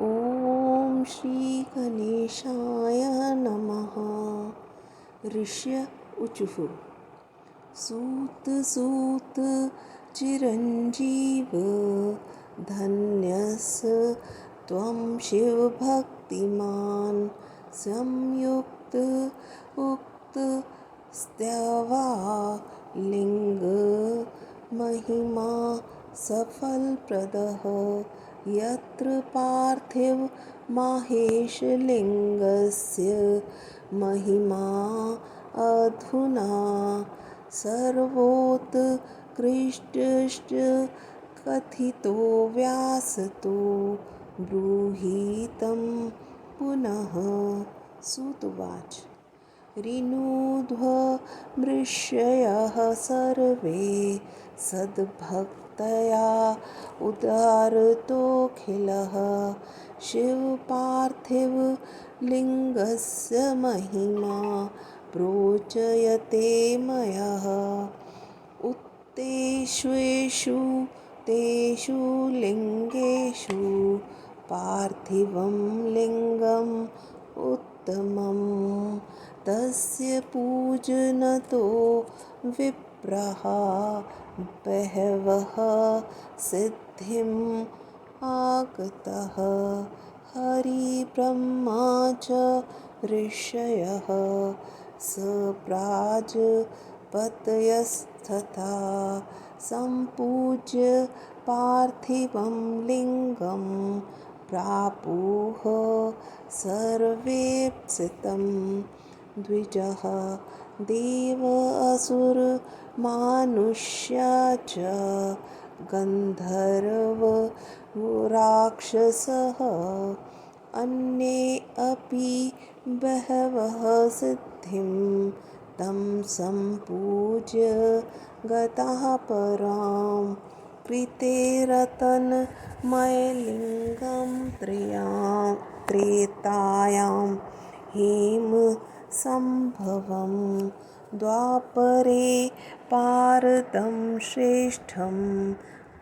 ॐ श्री गणेशाय नमः। ऋष्य ऊचुः। सूत सूत चिरञ्जीव धन्यस्य त्वं शिवभक्तिमान् संयुक्त उक्त स्तवा लिङ्ग महिमा सफलप्रदः यत्र पार्थिव माहेशलिङ्गस्य महिमा अधुना सर्वोत्कृष्टश्च कथितो व्यासतो ब्रूहीतं पुनः। सूत उवाच। ऋणोध्वमृषयः सर्वे सद्भक्तया उदारतोऽखिलः शिवपार्थिवलिङ्गस्य महिमा प्रोच्यते मयः। उत्तेष्वेषु तेषु लिङ्गेषु पार्थिवं लिङ्गम् उत्तमम् तस्य पूजनतो विप्रः बहवः सिद्धिम् आगतः हरिब्रह्मा च ऋषयः सप्राजपतयस्तथा सम्पूज्य पार्थिवं लिङ्गं प्रापुः सर्वेप्सितं द्विजः देव असुर मानुष्या च गन्धर्व राक्षसः अन्ये अपि बहवः सिद्धिं तं सम्पूज्य गताः परां कृते रत्नमयलिङ्गं त्रेतायां हेमसम्भवं द्वापरे पारदं श्रेष्ठं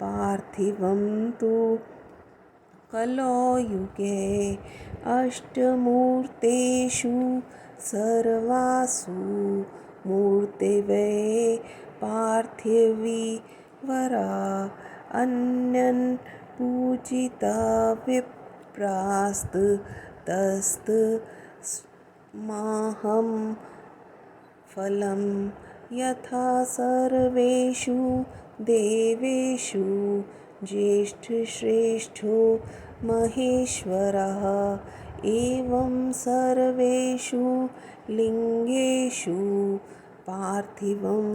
पार्थिवं तु कलौयुगे अष्टमूर्तेषु सर्वासु मूर्तयः पार्थिवी वरा अन्यन् पूजिता विप्रास्ततस्तमाहं फलं यथा सर्वेषु देवेषु ज्येष्ठश्रेष्ठो महेश्वरः एवं सर्वेषु लिङ्गेषु पार्थिवं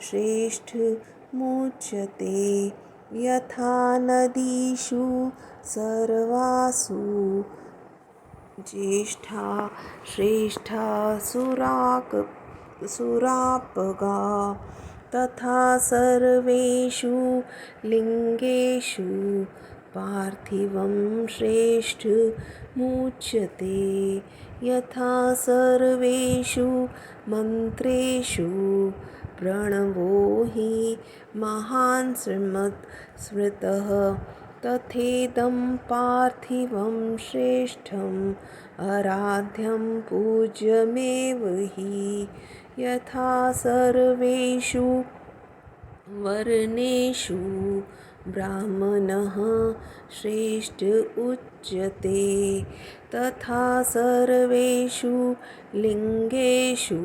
श्रेष्ठमुच्यते यथा नदीषु सर्वासु ज्येष्ठा श्रेष्ठा सुरापगा तथा सर्वेषु लिङ्गेषु पार्थिवं श्रेष्ठमुच्यते यथा सर्वेषु मन्त्रेषु प्रणवो हि महान् स्मृतः तथेदं पार्थिवं श्रेष्ठम् आराध्यं पूज्यमेव हि यथा सर्वेषु वर्णेषु ब्राह्मणः श्रेष्ठ उच्यते तथा सर्वेषु लिङ्गेषु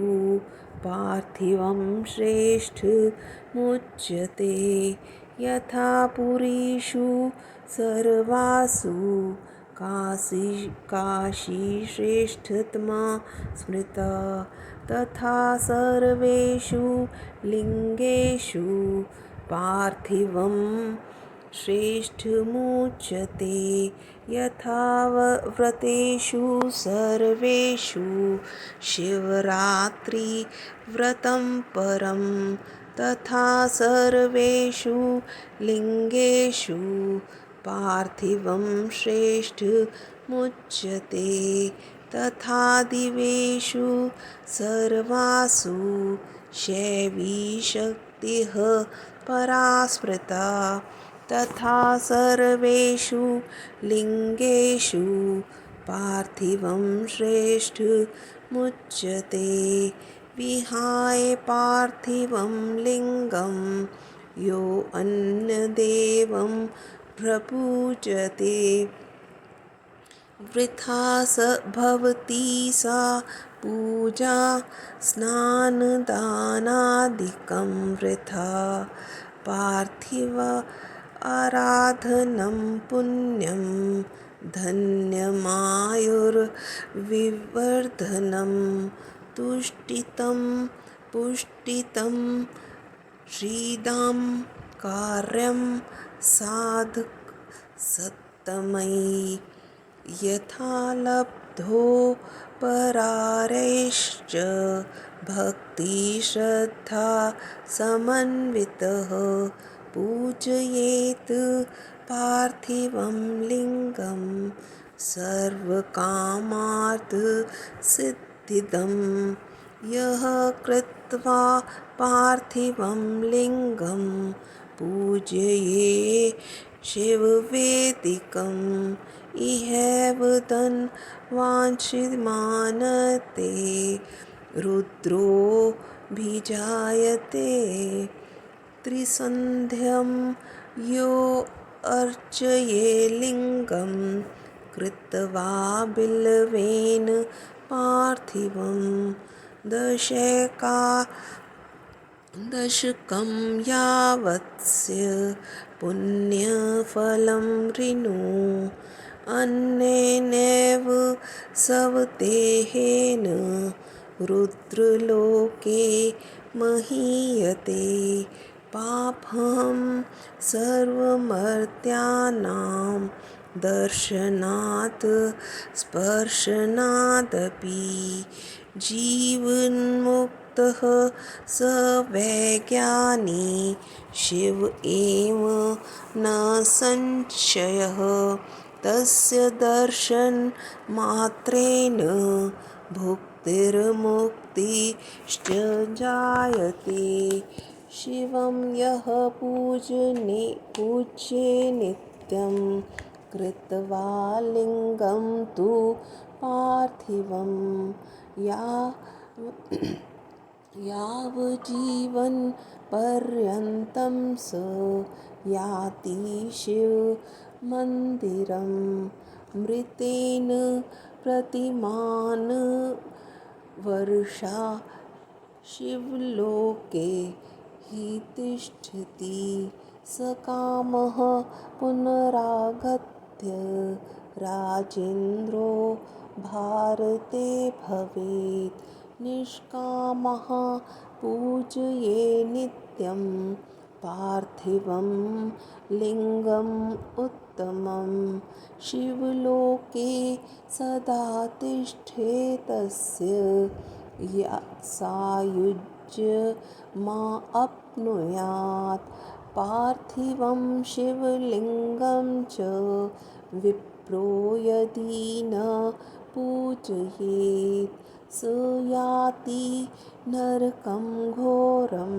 पार्थिवं श्रेष्ठमुच्यते यथा पुरीषु सर्वासु काशी श्रेष्ठतमा स्मृता तथा सर्वेषु लिङ्गेषु पार्थिवं श्रेष्ठमुच्यते यथा व्रतेषु सर्वेषु शिवरात्रिव्रतं परं तथा सर्वेषु लिङ्गेषु पार्थिवं श्रेष्ठमुच्यते तथा दिवेषु सर्वासु शैवी शक्तिः परा स्मृता तथा सर्वेषु लिङ्गेषु पार्थिवं श्रेष्ठमुच्यते। विहाय पार्थिवं लिङ्गं यो अन्यदेवं प्रपूजते वृथा भवति सा पूजा स्नानदानादिकं वृथा। पार्थिव आराधनं पुण्यं धन्यमायुर्विवर्धनं तुष्टितं पुष्टितं श्रीदां कार्यं सत्तमयि यथा लब्धो परारेश्च भक्तिश्रद्धा समन्वितः पूजयेत् पार्थिवं लिङ्गं सर्वकामार्थसिद्धिदं यः कृत्वा पार्थिवं लिङ्गं पूजये शिववेदिकम् इहैव धन्वाञ्छिमानते रुद्रोऽभिजायते त्रिसन्ध्यं यो अर्चये लिङ्गं कृत्वा बिल्वेन पार्थिवं दशकं यावत्स्य पुण्यफलं ऋणु अन्नेनैव सवदेहेन रुद्रलोके महीयते पापं सर्वमर्त्यानां दर्शनात् स्पर्शनादपि जीवन्मुक्तः स वैज्ञानी शिव एव न संशयः तस्य दर्शनमात्रेण भुक्तिर्मुक्तिश्च जायते शिवं यः पूज्ये नित्यं कृत्वा लिङ्गं तु पार्थिवं यावज्जीवनपर्यन्तं स याति शिवमन्दिरं मृतेन प्रतिमान् वर्षा शिवलोके हि तिष्ठति स कामः पुनरागत्य राजेन्द्रो भारते भवेत् निष्कामः पूजये नित्यं पार्थिवं लिङ्गम् उत्तमं शिवलोके सदा तिष्ठेतस्य सायुज्यमाप्नुयात् पार्थिवं शिवलिङ्गं च विप्रो यदि न पूजयेत् स याति नरकं घोरं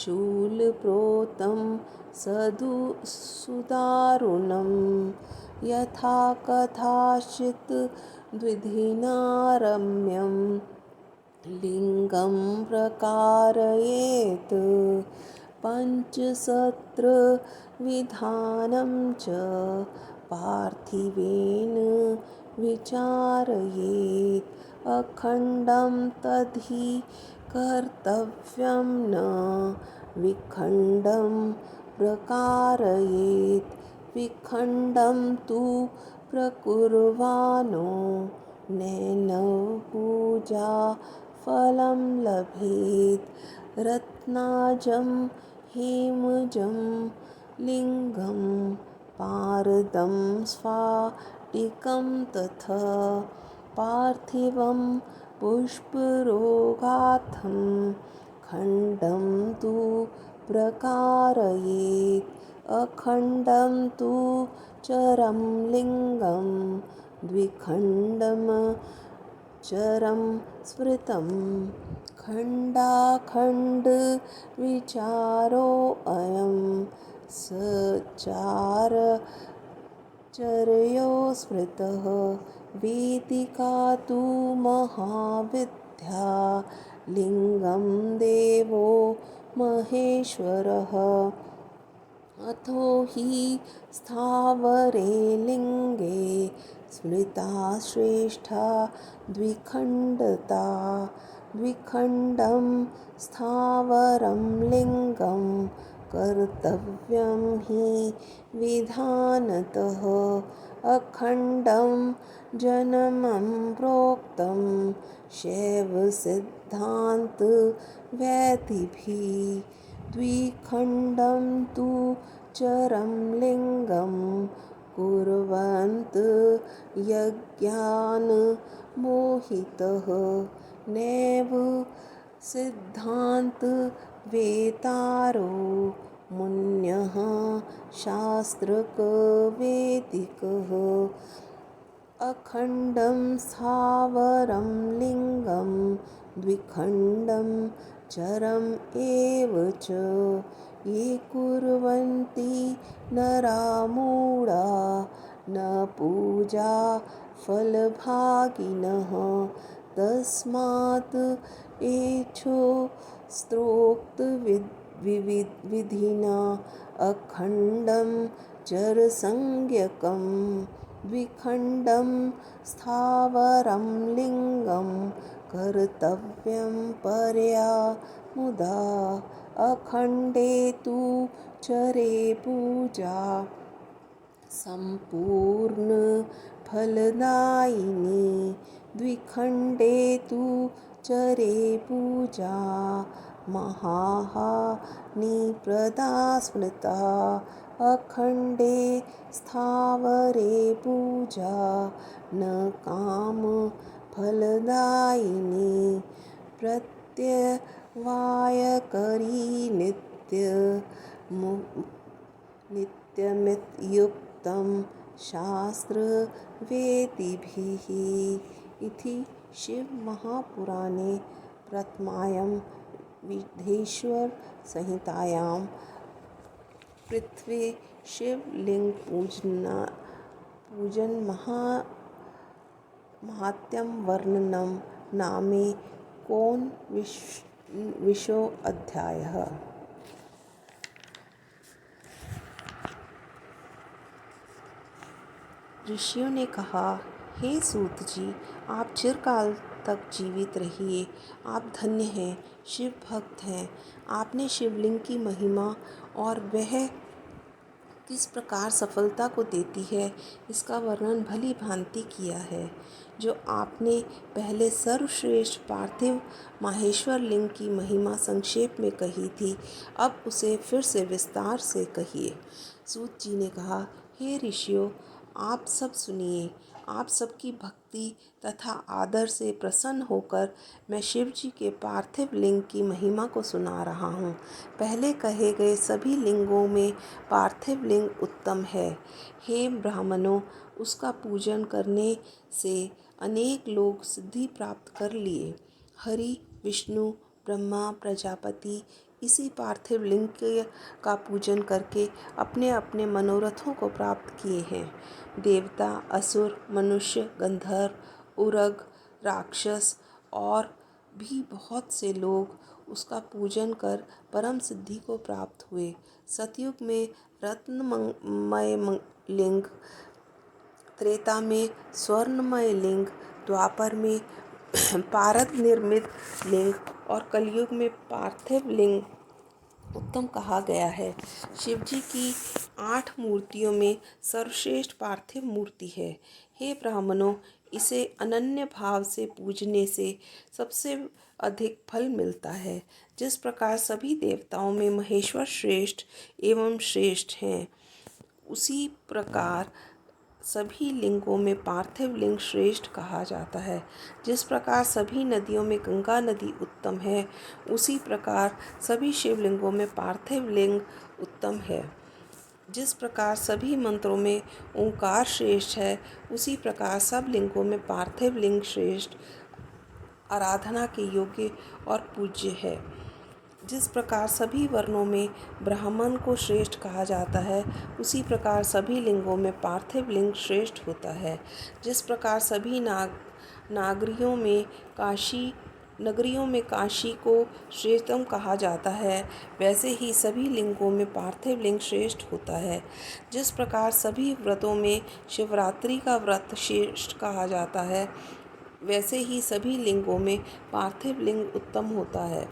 शूलप्रोतं सुदारुणं यथा कदाचित् द्विधिना रम्यं लिङ्गं प्रकारयेत् पञ्चसत्रविधानं च पार्थिवेन विचारयेत् अखण्डं तद्धि कर्तव्यं न विखण्डं प्रकारयेत् विखण्डं तु प्रकुर्वाणो नैनं पूजा फलं लभेत् रत्नाजं हेमजं लिङ्गं पारदं स्फाटिकं तथा पार्थिवं पुष्परोगार्थं खण्डं तु प्रकारयेत् अखण्डं तु चरं लिङ्गं द्विखण्डं चरं स्मृतं खण्डाखण्डविचारोऽयं चार चर्यो स्मृतः वेदिका तु महाविद्या लिङ्गं देवो महेश्वरः अथो हि स्थावरे लिङ्गे स्मृता श्रेष्ठा द्विखण्डं स्थावरं लिङ्गं कर्तव्यं हि विधानतः अखण्डं जनमं प्रोक्तं शैवसिद्धान्तवैदिभिः द्विखण्डं तु चरं लिङ्गं कुर्वन्त यज्ञान् मोहितः नैव सिद्धान्तवेतारो मुन्यः शास्त्रकवेदिकः अखण्डं स्थावरं लिङ्गं द्विखण्डं चरम् एव च ये कुर्वन्ति नरा मूढा न पूजा फलभागिनः तस्मात् एषो स्त्रोक्तविधिना अखण्डं चरसंज्ञकं द्विखण्डं स्थावरं लिङ्गं कर्तव्यं परया मुदा अखण्डे तु चरे पूजा सम्पूर्णफलदायिनी द्विखण्डे तु चरे पूजा महाहानिप्रदा स्मृता अखण्डे स्थावरे पूजा न कामफलदायिनी प्रत्यवायकरी नित्यमित्युक्तं शास्त्रवेदिभिः इति शिवमहापुराणे प्रथमायां विधेश्वरसंहितायां पृथ्वी शिवलिङ्गपूजन महात्म्यं वर्णनं नामेकोनविंशोऽध्यायः। ऋषियों ने कहा, हे सूत जी, आप चिरकाल तक जीवित रहिए। आप धन्य हैं, शिव भक्त हैं। आपने शिवलिंग की महिमा और वह किस प्रकार सफलता को देती है इसका वर्णन भली भांति किया है। जो आपने पहले सर्वश्रेष्ठ पार्थिव माहेश्वर लिंग की महिमा संक्षेप में कही थी, अब उसे फिर से विस्तार से कहिए। सूत जी ने कहा, हे ऋषियों, आप सब सुनिए। आप सबकी भक्ति तथा आदर से प्रसन्न होकर मैं शिव जी के पार्थिव लिंग की महिमा को सुना रहा हूँ। पहले कहे गए सभी लिंगों में पार्थिव लिंग उत्तम है। हे ब्राह्मणों, उसका पूजन करने से अनेक लोग सिद्धि प्राप्त कर लिए। हरि, विष्णु, ब्रह्मा, प्रजापति इसी पार्थिव लिंग का पूजन करके अपने अपने मनोरथों को प्राप्त किए हैं। देवता, असुर, मनुष्य, गंधर्व, उरग, राक्षस और भी बहुत से लोग उसका पूजन कर परम सिद्धि को प्राप्त हुए। सतयुग में रत्नमय लिंग, त्रेता में स्वर्णमय लिंग, द्वापर में पारद निर्मित लिंग और कलयुग में पार्थिव लिंग उत्तम कहा गया है। शिवजी की 8 मूर्तियों में सर्वश्रेष्ठ पार्थिव मूर्ति है। हे ब्राह्मणों, इसे अनन्य भाव से पूजने से सबसे अधिक फल मिलता है। जिस प्रकार सभी देवताओं में महेश्वर श्रेष्ठ एवं श्रेष्ठ हैं, उसी प्रकार सभी लिंगों में पार्थिव लिंग श्रेष्ठ कहा जाता है। जिस प्रकार सभी नदियों में गंगा नदी उत्तम है, उसी प्रकार सभी शिवलिंगों में पार्थिव लिंग उत्तम है। जिस प्रकार सभी मंत्रों में ओंकार श्रेष्ठ है, उसी प्रकार सब लिंगों में पार्थिव लिंग श्रेष्ठ, आराधना के योग्य और पूज्य है। जिस प्रकार सभी वर्णों में ब्राह्मण को श्रेष्ठ कहा जाता है, उसी प्रकार सभी लिंगों में पार्थिव लिंग श्रेष्ठ होता है। जिस प्रकार सभी नगरियों में काशी को श्रेष्ठतम कहा जाता है, वैसे ही सभी लिंगों में पार्थिव लिंग श्रेष्ठ होता है। जिस प्रकार सभी व्रतों में शिवरात्रि का व्रत श्रेष्ठ कहा जाता है, वैसे ही सभी लिंगों में पार्थिव लिंग उत्तम होता है।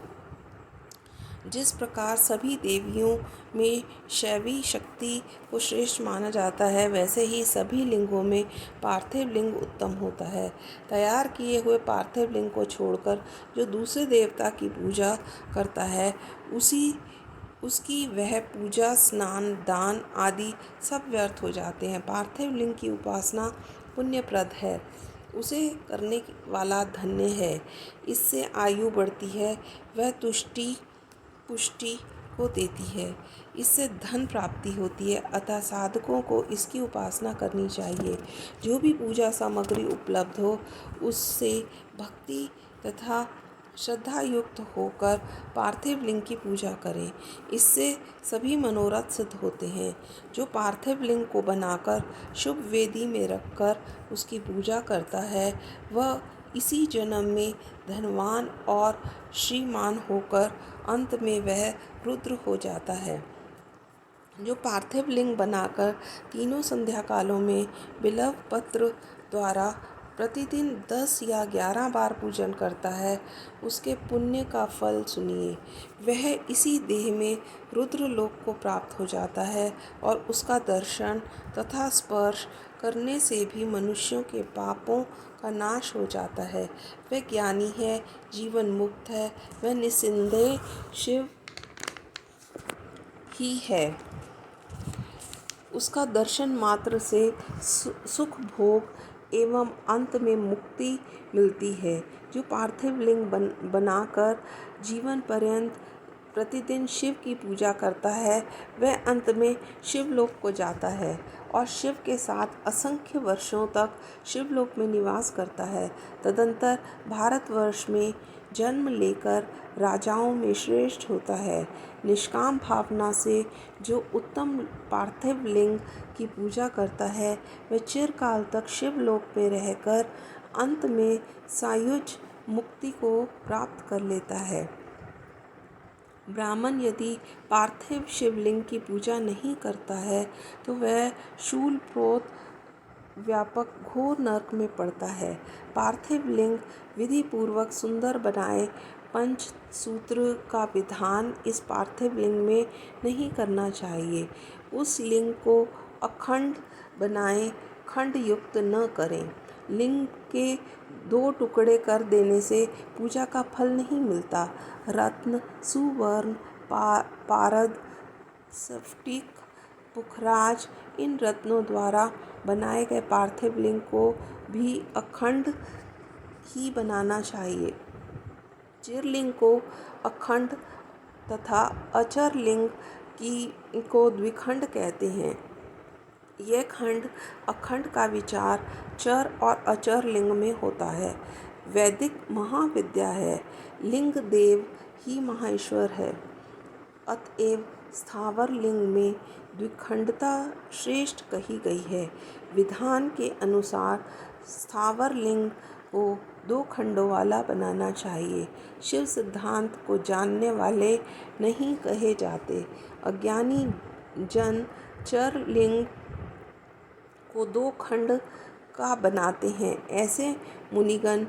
जिस प्रकार सभी देवियों में शैवी शक्ति को श्रेष्ठ माना जाता है, वैसे ही सभी लिंगों में पार्थिव लिंग उत्तम होता है। तैयार किए हुए पार्थिव लिंग को छोड़कर जो दूसरे देवता की पूजा करता है, उसकी वह पूजा, स्नान, दान आदि सब व्यर्थ हो जाते हैं। पार्थिव लिंग की उपासना पुण्यप्रद है, उसे करने वाला धन्य है। इससे आयु बढ़ती है, वह तुष्टि पुष्टि को देती है, इससे धन प्राप्ति होती है। अतः साधकों को इसकी उपासना करनी चाहिए। जो भी पूजा सामग्री उपलब्ध हो, उससे भक्ति तथा श्रद्धा युक्त होकर पार्थिव लिंग की पूजा करें। इससे सभी मनोरथ सिद्ध होते हैं। जो पार्थिव लिंग को बनाकर शुभ वेदी में रखकर उसकी पूजा करता है, वह इसी जन्म में धनवान और श्रीमान होकर अंत में वह रुद्र हो जाता है। जो पार्थिव लिंग बनाकर तीनों संध्या कालों में बिल्व पत्र द्वारा प्रतिदिन 10 या 11 बार पूजन करता है, उसके पुण्य का फल सुनिए। वह इसी देह में रुद्र लोक को प्राप्त हो जाता है और उसका दर्शन तथा स्पर्श करने से भी मनुष्यों के पापों का नाश हो जाता है। वह ज्ञानी है, जीवन मुक्त है, वह निस्संदेह शिव ही है। उसका दर्शन मात्र से सुख भोग एवं अंत में मुक्ति मिलती है। जो पार्थिव लिंग बनाकर जीवन पर्यंत प्रतिदिन शिव की पूजा करता है, वह अंत में शिवलोक को जाता है और शिव के साथ असंख्य वर्षों तक शिवलोक में निवास करता है। तदंतर भारतवर्ष में जन्म लेकर राजाओं में श्रेष्ठ होता है। निष्काम भावना से जो उत्तम पार्थिव लिंग की पूजा करता है, वह चिरकाल तक शिवलोक में रहकर अंत में सायुज मुक्ति को प्राप्त कर लेता है। ब्राह्मण यदि पार्थिव शिवलिंग की पूजा नहीं करता है, तो वह शूलप्रोत व्यापक घोर नरक में पड़ता है। पार्थिव लिंग विधि पूर्वक सुंदर बनाए पंचसूत्र का विधान इस पार्थिव लिंग में नहीं करना चाहिए। उस लिंग को अखंड बनाए, खंड युक्त न करें। लिंग के 2 टुकड़े कर देने से पूजा का फल नहीं मिलता। रत्न, सुवर्ण, पारद, स्फटिक, पुखराज, इन रत्नों द्वारा बनाए गए पार्थिव लिंग को भी अखंड ही बनाना चाहिए। चिरलिंग को अखंड तथा अचर लिंग को द्विखंड कहते हैं। यह खंड अखंड का विचार चर और अचर लिंग में होता है। वैदिक महाविद्या है, लिंग देव ही महाईश्वर है। अतएव स्थावर लिंग में द्विखंडता श्रेष्ठ कही गई है। विधान के अनुसार स्थावर लिंग को 2 खंडों वाला बनाना चाहिए। शिव सिद्धांत को जानने वाले नहीं कहे जाते। अज्ञानी जन चर लिंग को 2 खंड का बनाते हैं। ऐसे मुनिगण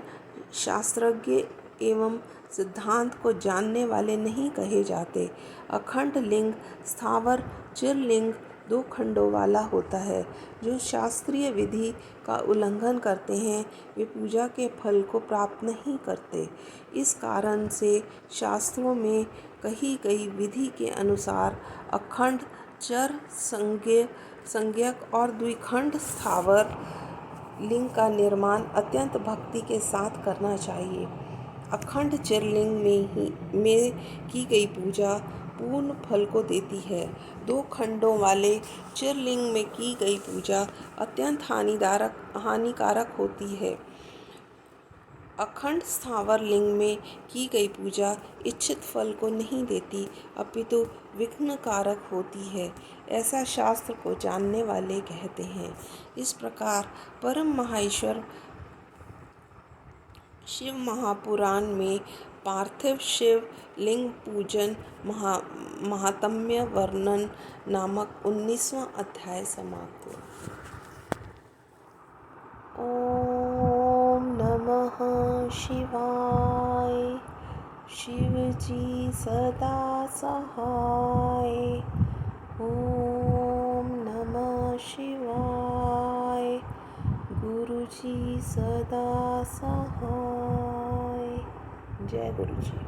शास्त्रज्ञ एवं सिद्धांत को जानने वाले नहीं कहे जाते। अखंड लिंग स्थावर चिरलिंग 2 खंडों वाला होता है। जो शास्त्रीय विधि का उल्लंघन करते हैं, वे पूजा के फल को प्राप्त नहीं करते। इस कारण से शास्त्रों में कही गई विधि के अनुसार अखंड, चर, संज्ञक और द्विखंड स्थावर लिंग का निर्माण अत्यंत भक्ति के साथ करना चाहिए। अखंड चिरलिंग में की गई पूजा पूर्ण फल को देती है। 2 खंडों वाले चिरलिंग में की गई पूजा अत्यंत हानिकारक होती है। अखंड स्थावर लिंग में की गई पूजा इच्छित फल को नहीं देती, अपितु विघ्न कारक होती है, ऐसा शास्त्र को जानने वाले कहते हैं। इस प्रकार परम महाईश्वर शिव महापुराण में पार्थिव शिव लिंग पूजन महात्म्य वर्णन नामक 19वां अध्याय समाप्त हुआ। ओम नमः शिवाय। शिव जी सदा सहाय। ओम नमः शिवाय। गुरु जी सदा सहाय। जय गुरु जी।